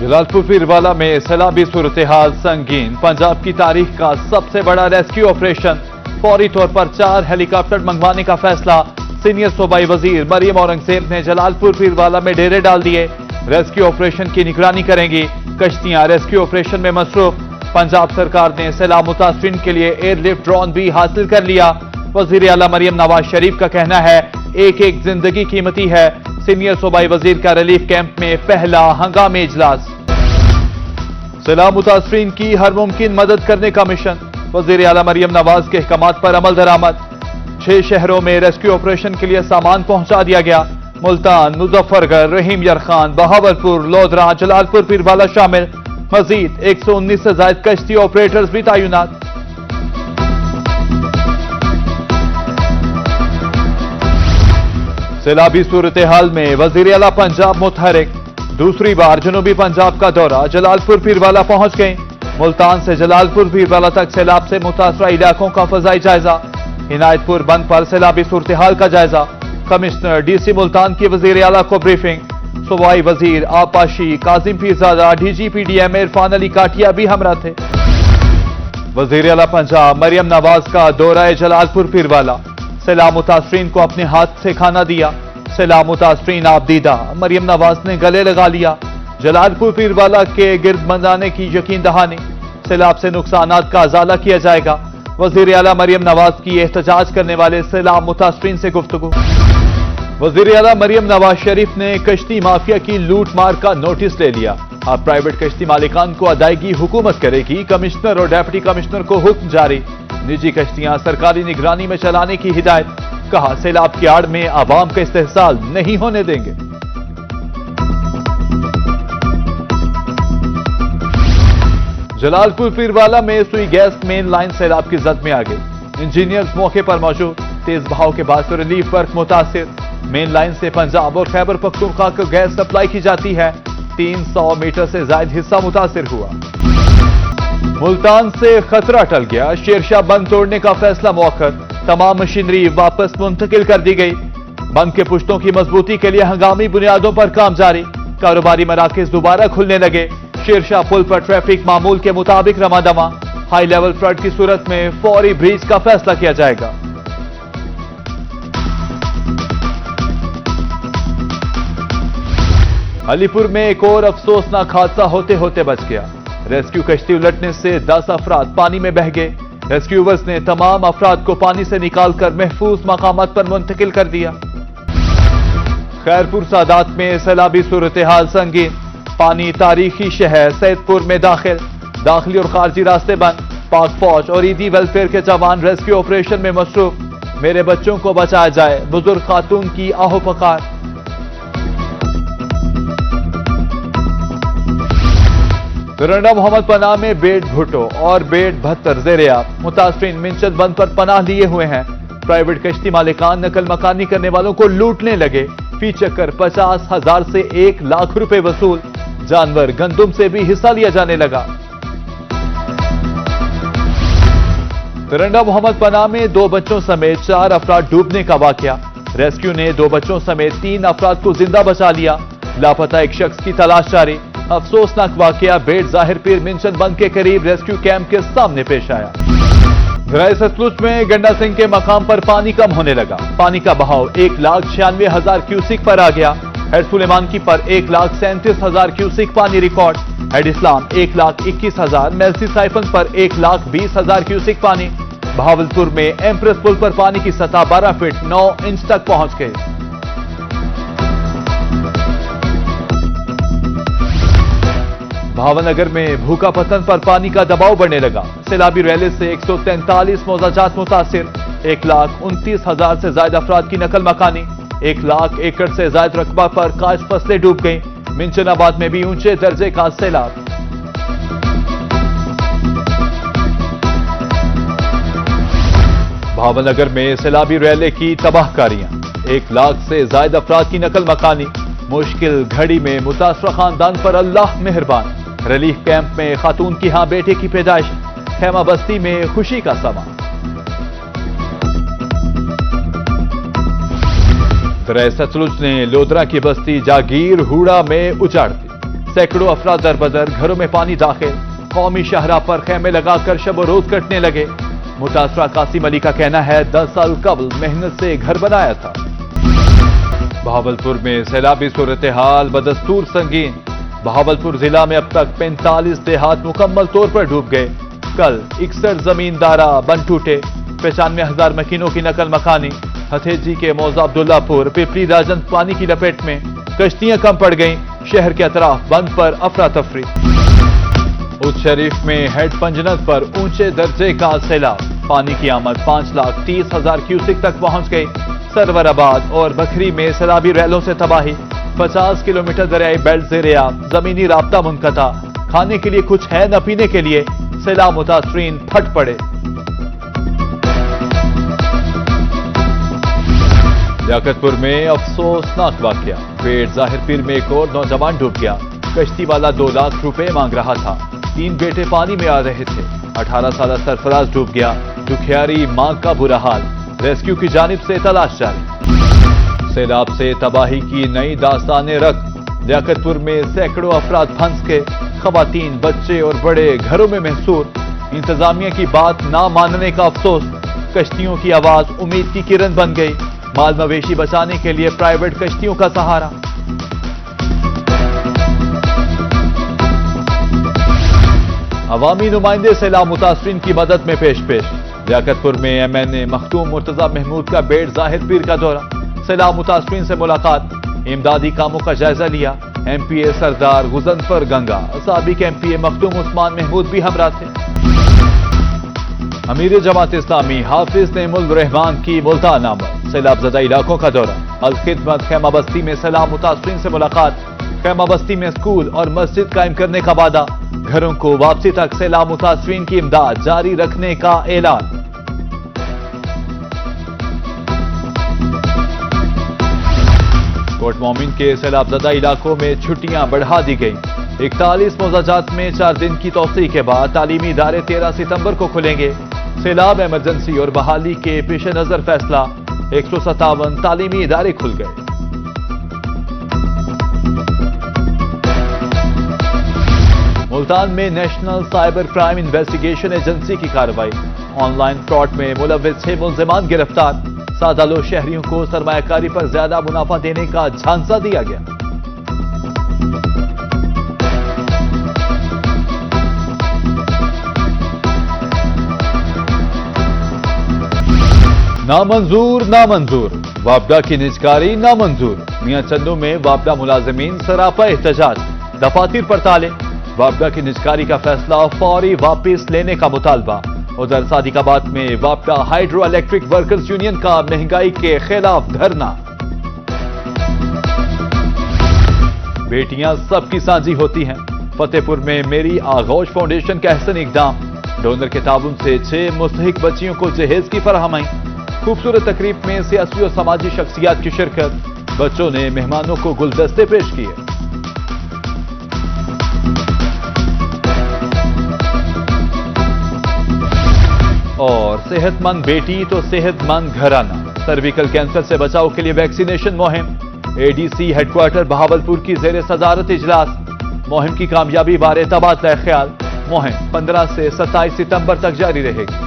जलालपुर पीरवाला में सैलाबी सूरत-ए-हाल संगीन। पंजाब की तारीख का सबसे बड़ा रेस्क्यू ऑपरेशन। फौरी तौर पर 4 हेलीकॉप्टर मंगवाने का फैसला। सीनियर सूबाई वजीर मरियम औरंगजेब ने जलालपुर पीरवाला में डेरे डाल दिए। रेस्क्यू ऑपरेशन की निगरानी करेंगी। कश्तियां रेस्क्यू ऑपरेशन में मसरूफ। पंजाब सरकार ने सैलाब मुतासरीन के लिए एयरलिफ्ट ड्रोन भी हासिल कर लिया। वजीर आला मरियम नवाज शरीफ का कहना है, एक एक जिंदगी कीमती है। सीनियर सूबाई वजीर का रिलीफ कैंप में पहला हंगामी इजलास। सैलाब मुतासरीन की हर मुमकिन मदद करने का मिशन। वजीर आला मरियम नवाज के अहकामात पर अमल दरामद। 6 शहरों में रेस्क्यू ऑपरेशन के लिए सामान पहुंचा दिया गया। मुल्तान, मुजफ्फरगढ़, रहीम यार खान, बहावलपुर, लोधरा, जलालपुर पीरवाला शामिल। मजीद 119 से ज्यादा कश्ती ऑपरेटर्स भी तैनात। सैलाबी सूरत-ए-हाल में वजीर आला पंजाब मुतहरिक। दूसरी बार जनूबी पंजाब का दौरा। जलालपुर पीरवाला पहुंच गए। मुल्तान से जलालपुर पीरवाला तक सैलाब से मुतासरा इलाकों का फजाई जायजा। इनायतपुर बंद पर सैलाबी सूरत-ए-हाल का जायजा। कमिश्नर डीसी मुल्तान की वजीर आला को ब्रीफिंग। सूबाई वजीर आपाशी काजिम पीरजादा, DGPDM इरफान अली काटिया भी हमरा थे। वजीर आला पंजाब मरियम नवाज का दौरा जलालपुर पीरवाला। सैलाब मुतासरीन को अपने हाथ से खाना दिया। सैलाब मुतासरीन आबदीदा। मरियम नवाज ने गले लगा लिया। जलालपुर पीरवाला के गिर्द मंदाने की यकीन दहानी। सैलाब से नुकसानात का अजाला किया जाएगा। वजीर आला मरियम नवाज की एहतजाज करने वाले सैलाब मुतासरीन से गुफ्तगू। वजीर आला मरियम नवाज शरीफ ने कश्ती माफिया की लूट मार का नोटिस ले लिया। अब प्राइवेट कश्ती मालिकान को अदायगी हुकूमत करेगी। कमिश्नर और डिप्टी कमिश्नर को हुक्म जारी। निजी कश्तियां सरकारी निगरानी में चलाने की हिदायत। कहा, सैलाब की आड़ में आवाम का इस्तेहसाल नहीं होने देंगे। जलालपुर पीरवाला में सुई गैस मेन लाइन सैलाब की जद में आ गई। इंजीनियर्स मौके पर मौजूद। तेज बहाव के बाद रिलीफ वर्क मुतासिर। मेन लाइन से पंजाब और खैबर पख्तूनख्वा को गैस सप्लाई की जाती है। 300 मीटर से ज्यादा हिस्सा मुतासिर हुआ। मुल्तान से खतरा टल गया। शेरशाह बंद तोड़ने का फैसला मौखर। तमाम मशीनरी वापस मुंतकिल कर दी गई। बंद के पुश्तों की मजबूती के लिए हंगामी बुनियादों पर काम जारी। कारोबारी मराकज दोबारा खुलने लगे। शेरशाह पुल पर ट्रैफिक मामूल के मुताबिक रमादमा। हाई लेवल फ्लड की सूरत में फौरी ब्रीच का फैसला किया जाएगा। अलीपुर में एक और अफसोसनाक हादसा होते होते बच गया। रेस्क्यू कश्ती उलटने से 10 अफराद पानी में बह गए। रेस्क्यूवर्स ने तमाम अफराद को पानी से निकालकर महफूज मकामात पर मुंतकिल कर दिया। खैरपुर सादात में सैलाबी सूरत-ए-हाल संगीन। पानी तारीखी शहर सैदपुर में दाखिली और खारजी रास्ते बंद। पाक फौज और ईदी वेलफेयर के जवान रेस्क्यू ऑपरेशन में मसरूफ। मेरे बच्चों को बचाया जाए, बुजुर्ग खातून की आहो पकार। रंडा मोहम्मद पनाह में बेड भुट्टो और बेड 72 ज़ेर-ए-आब। मुतासरीन मिंचत बंद पर पनाह लिए हुए हैं। प्राइवेट कश्ती मालिकान नकल मकानी करने वालों को लूटने लगे। फी चक्कर 50,000 से 1 लाख रुपए वसूल। जानवर गंदुम से भी हिस्सा लिया जाने लगा। रंडा मोहम्मद पनाह में 2 बच्चों समेत 4 अफराद डूबने का वाकया। रेस्क्यू ने 2 बच्चों समेत 3 अफराद को जिंदा बचा लिया। लापता एक शख्स की तलाश जारी। अफसोसनाक वाकया बेड जाहिर पीर मिंचत बंद के करीब रेस्क्यू कैंप के सामने पेश आया। दरिया सतलुज में गंडा सिंह के मकाम पर पानी कम होने लगा। पानी का बहाव 1,96,000 क्यूसिक पर आ गया। हेड सुलेमान की पर 1,37,000 क्यूसिक पानी रिकॉर्ड। हेड इस्लाम 1,21,000। मेलसी साइफन पर 1,20,000 क्यूसिक पानी। बहावलपुर में एम्प्रेस पुल पर पानी की सतह 12 फीट 9 इंच तक पहुंच गई। भावनगर में भूखा पतन पर पानी का दबाव बढ़ने लगा। सैलाबी रैली से 143 मौजाजात मुतासिर। 1,29,000 से ज्यादा अफराद की नकल मकानी। 1 लाख एकड़ से ज्यादा रकबा पर काश फसलें डूब गईं। मिंचनाबाद में भी ऊंचे दर्जे का सैलाब। भावनगर में सैलाबी रैली की तबाहकारियां। 1 लाख से ज्यादा अफराद की नकल मकानी। मुश्किल घड़ी में मुतासरा खानदान पर अल्लाह मेहरबान। रिलीफ कैंप में खातून की हां बेटे की पैदाइश। खेमा बस्ती में खुशी का समा। दरिया सतलुज ने लोधरा की बस्ती जागीर हुड़ा में उजाड़ दी। सैकड़ों अफराद दरबदर, घरों में पानी दाखिल, कौमी शाहराह पर खेमे लगाकर शब रोज कटने लगे। मुतासरा कासिम अली का कहना है 10 साल कबल मेहनत से घर बनाया था। बहावलपुर में सैलाबी सूरत हाल बदस्तूर संगीन। बहावलपुर जिला में अब तक 45 देहात मुकम्मल तौर पर डूब गए। कल 61 जमींदारा बन टूटे। 95,000 मकीनों की नकल मकानी। हथेजी के मौजा अब्दुल्लापुर, पिपली राजन पानी की लपेट में। कश्तियां कम पड़ गईं। शहर के अतराफ बंद पर अफरा तफरी। उच्च शरीफ में हेड पंजनत पर ऊंचे दर्जे का सैलाब। पानी की आमद 5,30,000 क्यूसिक तक पहुंच गई। सरवराबाद और बखरी में सैलाबी रैलों से तबाही। 50 किलोमीटर दरियाई बेल्ट ज़ेर-ए-आब, जमीनी राब्ता मुनक़ता। खाने के लिए कुछ है न पीने के लिए। सैलाब मुतासरीन फट पड़े। लियाकतपुर में अफसोसनाक वाकया। पेट जाहिर पीर में एक और नौजवान डूब गया। कश्ती वाला 2 लाख रुपए मांग रहा था। 3 बेटे पानी में आ रहे थे। 18 साल सरफराज डूब गया। दुखियारी मां का बुरा हाल। रेस्क्यू की जानिब से तलाश जारी। सैलाब से तबाही की नई दास्तानें रख। लियाकतपुर में सैकड़ों अफराद फंस के, खवातीन, बच्चे और बड़े घरों में महसूर। इंतजामिया की बात ना मानने का अफसोस। कश्तियों की आवाज उम्मीद की किरण बन गई। माल मवेशी बचाने के लिए प्राइवेट कश्तियों का सहारा। अवामी नुमाइंदे सैलाब मुतासरीन की मदद में पेश। लियाकतपुर में MNA मखदूम मुर्तजा महमूद का बेट जाहिर पीर का दौरा। सैलाब मुतासरीन से मुलाकात। इमदादी कामों का जायजा लिया। MPA सरदार गुजनफर गंगा, साबिक MPA मखदूम उस्मान महमूद भी हमरा थे। अमीर जमात इस्लामी हाफिज नेमुल रहमान की मुल्तान आमद। सैलाब ज़दा इलाकों का दौरा। अल खिदमत खैमा बस्ती में सैलाब मुतासरीन से मुलाकात। खैमा बस्ती में स्कूल और मस्जिद कायम करने का वादा। घरों को वापसी तक सैलाब मुतासरीन की इमदाद जारी रखने का ऐलान। कोट मोमिन के सैलाब ज़दा इलाकों में छुट्टियां बढ़ा दी गई। 41 मोजाजात में 4 दिन की तौसीक के बाद तालीमी इदारे 13 सितंबर को खुलेंगे। सैलाब इमरजेंसी और बहाली के पेश नजर फैसला। 157 तालीमी इदारे खुल गए। मुल्तान में national cyber crime investigation agency की कार्रवाई। ऑनलाइन फ्रॉड में मुलव्विस 6 मुल्जिमान गिरफ्तार। सादालो शहरियों को सरमायाकारी पर ज्यादा मुनाफा देने का झांसा दिया गया। नामंजूर। वापडा की निजकारी नामंजूर। मियां चंदू में वापडा मुलाजिमीन सरापा एहतजाज। दफातर पर ताले। वापडा की निजकारी का फैसला फौरी वापस लेने का मुतालबा। उधर सादिकाबाद में वापडा हाइड्रो इलेक्ट्रिक वर्कर्स यूनियन का महंगाई के खिलाफ धरना। बेटियां सबकी साझी होती हैं। फतेहपुर में मेरी आगोश फाउंडेशन का अहसन इकदाम। डोनर के ताबुन से 6 मुस्तहिक बच्चियों को जहेज की फराहमी। खूबसूरत तकरीब में सियासी और समाजी शख्सियात की शिरकत। बच्चों ने मेहमानों को गुलदस्ते पेश किए। और सेहतमंद बेटी तो सेहतमंद घराना। सर्विकल कैंसर से बचाव के लिए वैक्सीनेशन मुहिम। ADC हेडक्वार्टर बहावलपुर की ज़ेर सदारत इजलास। मुहिम की कामयाबी बारे तबादला ख्याल। मुहिम 15 से 27 सितंबर तक जारी रहेगी।